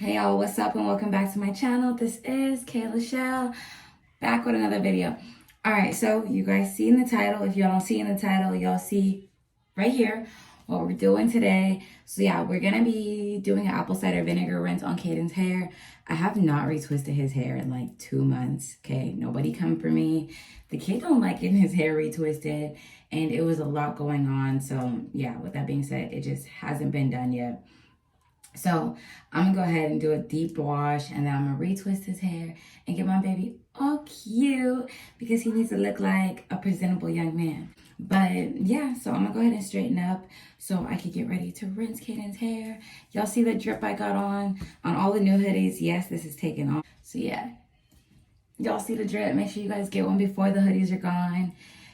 Hey y'all, what's up and welcome back to my channel. This is Kayla Shell, back with another video. Alright, so you guys see in the title. If y'all don't see in the title, y'all see right here what we're doing today. So yeah, we're gonna be doing an apple cider vinegar rinse on Caden's hair. I have not retwisted his hair in like 2 months, okay? Nobody come for me. The kid don't like getting his hair retwisted, and it was a lot going on. So yeah, with that being said, it just hasn't been done yet. So I'm gonna go ahead and do a deep wash, and then I'm gonna retwist his hair and get my baby all cute because he needs to look like a presentable young man. But yeah, so I'm gonna go ahead and straighten up so I can get ready to rinse Caden's hair. Y'all see the drip I got on all the new hoodies. Yes, this is taken off. So yeah, y'all see the drip. Make sure you guys get one before the hoodies are gone.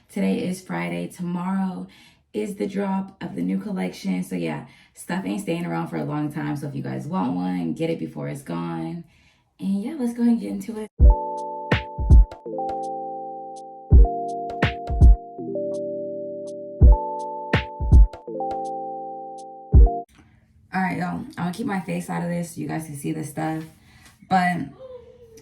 Today is Friday. Tomorrow is the drop of the new collection. So yeah, stuff ain't staying around for a long time. So if you guys want one, get it before it's gone. And yeah, let's go ahead and get into it. All right, y'all, I'm gonna keep my face out of this so you guys can see the stuff. But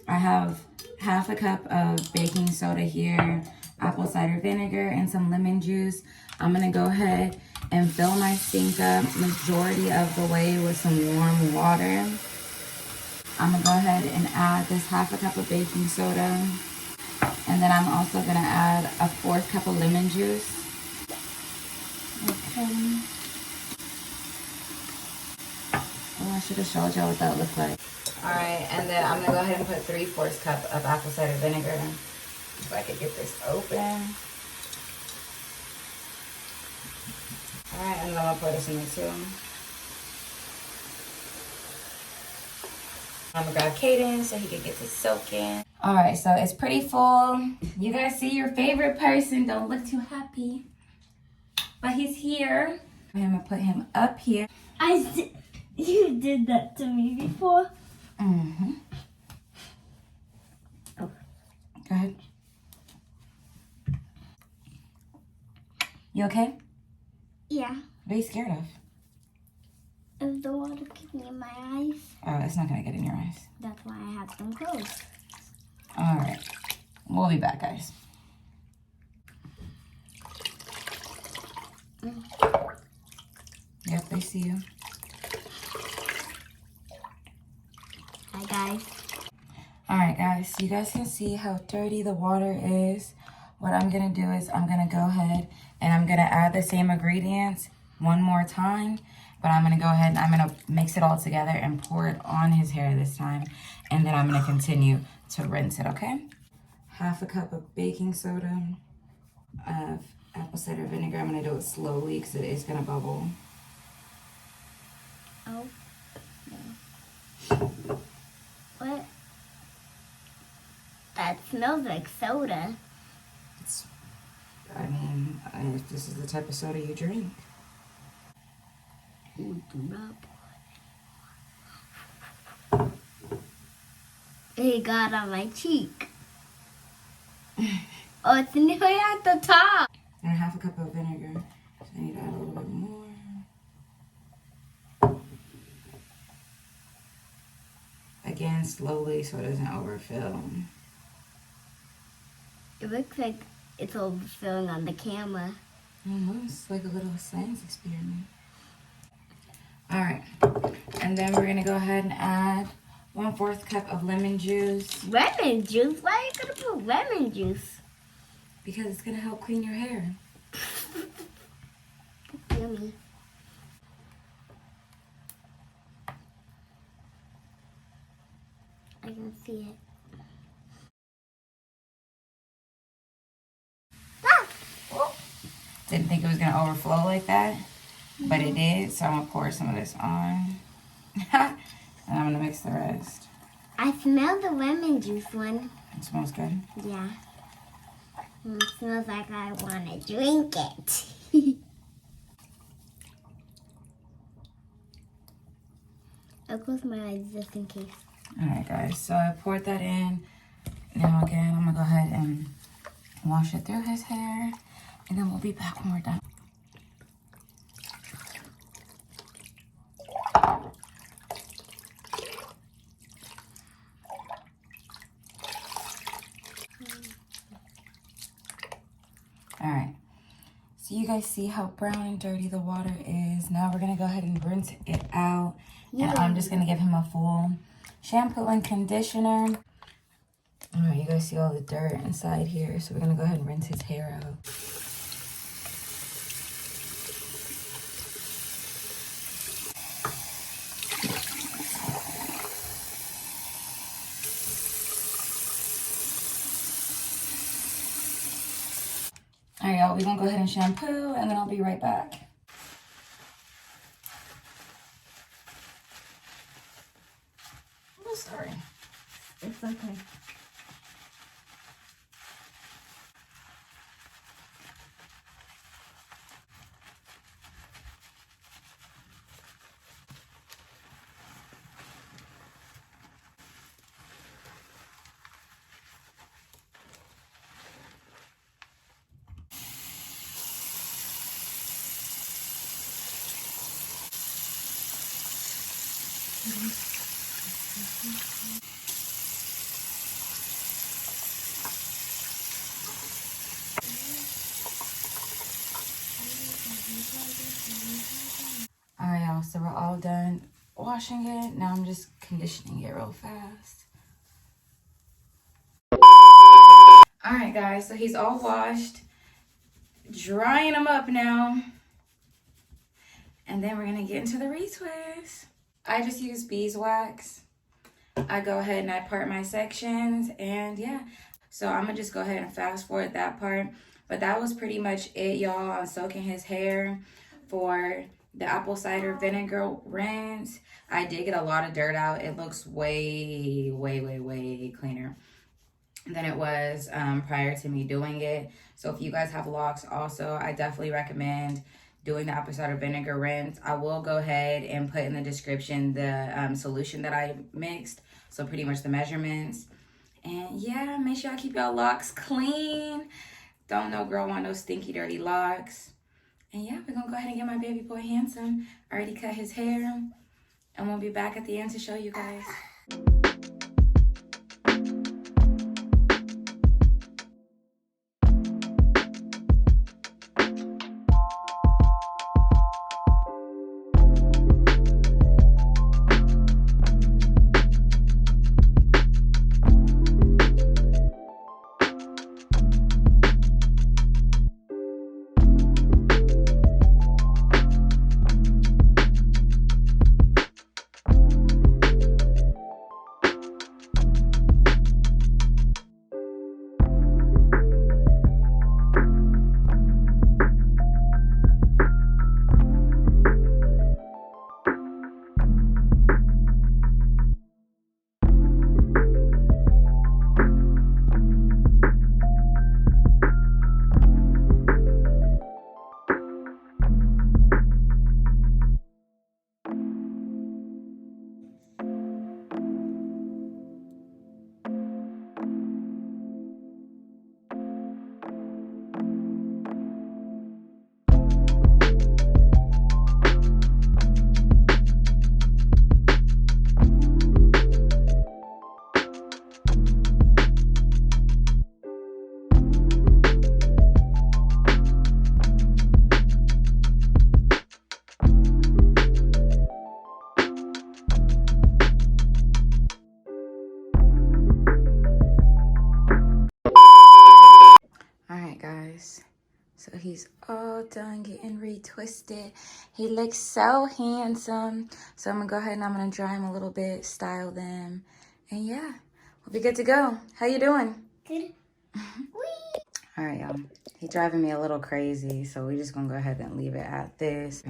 I have half a cup of baking soda here, apple cider vinegar, and some lemon juice. I'm gonna go ahead and fill my sink up majority of the way with some warm water. I'm gonna go ahead and add this half a cup of baking soda. And then I'm also gonna add a 1/4 cup of lemon juice. Okay. Oh, I should have showed y'all what that looked like. All right, and then I'm gonna go ahead and put 3/4 cup of apple cider vinegar so I can get this open. All right, and then I'm gonna pour this in there too. I'm gonna grab Caden so he can get this soaking. All right, so it's pretty full. You guys see your favorite person. Don't look too happy, but he's here. I'm gonna put him up here. You did that to me before. Mm-hmm. Oh. Go ahead. You okay? Yeah. What are you scared of? If the water getting in my eyes, Oh, it's not gonna get in your eyes. that's why I have them closed. All right. We'll be back, guys. Yep, they see you. Hi, guys. All right, guys. So you guys can see how dirty the water is. What I'm gonna do is I'm gonna go ahead and I'm gonna add the same ingredients one more time. But I'm gonna go ahead and I'm gonna mix it all together and pour it on his hair this time. And then I'm gonna continue to rinse it, okay? Half a cup of baking soda, of apple cider vinegar. I'm gonna do it slowly because it is gonna bubble. Oh. No. What? That smells like soda. I mean, if this is the type of soda you drink. It got on my cheek. Oh, it's nearly at the top. And half a cup of vinegar. So I need to add a little bit more. Again, slowly so it doesn't overfill. It looks like it's overfilling on the camera. Almost like a little science experiment. All right, and then we're gonna go ahead and add 1/4 cup of lemon juice. Lemon juice? Why are you gonna put lemon juice? Because it's gonna help clean your hair. Yummy. I can see it. Didn't think it was gonna overflow like that, but it did. So I'm gonna pour some of this on. And I'm gonna mix the rest. I smell the lemon juice one. It smells good. Yeah. It smells like I want to drink it. I'll close my eyes just in case. Alright guys, so I poured that in. Now again, I'm gonna go ahead and wash it through his hair. And then we'll be back when we're done. So you guys see how brown and dirty the water is. Now we're gonna go ahead and rinse it out. And I'm just gonna give him a full shampoo and conditioner. All right, you guys see all the dirt inside here. So we're gonna go ahead and rinse his hair out. All right, y'all, we're gonna go ahead and shampoo and then I'll be right back. I'm sorry. It's okay. All right, y'all, so we're all done washing it. Now I'm just conditioning it real fast. All right, guys, so he's all washed. Drying them up now. And then we're gonna get into the retwist. I just use beeswax. I go ahead and I part my sections, and yeah. So I'm gonna just go ahead and fast forward that part. But that was pretty much it, y'all, on soaking his hair for the apple cider vinegar rinse. I did get a lot of dirt out. It looks way, way, way, way cleaner than it was prior to me doing it. So if you guys have locks also, I definitely recommend doing the apple cider vinegar rinse. I will go ahead and put in the description the solution that I mixed. So pretty much the measurements. And yeah, make sure I keep y'all locks clean. Don't no girl want no stinky, dirty locks. And yeah, we're gonna go ahead and get my baby boy handsome. I already cut his hair. And we'll be back at the end to show you guys. So he's all done getting retwisted. He looks so handsome. So I'm gonna go ahead and I'm gonna dry him a little bit, style them, and yeah, we'll be good to go. How you doing? Good. All right, y'all. He's driving me a little crazy, so we're just gonna go ahead and leave it at this.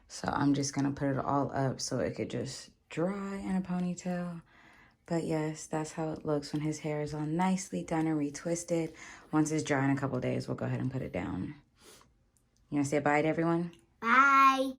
So I'm just gonna put it all up so it could just dry in a ponytail. But yes, that's how it looks when his hair is all nicely done and retwisted. Once it's dry in a couple days, we'll go ahead and put it down. You wanna say bye to everyone? Bye.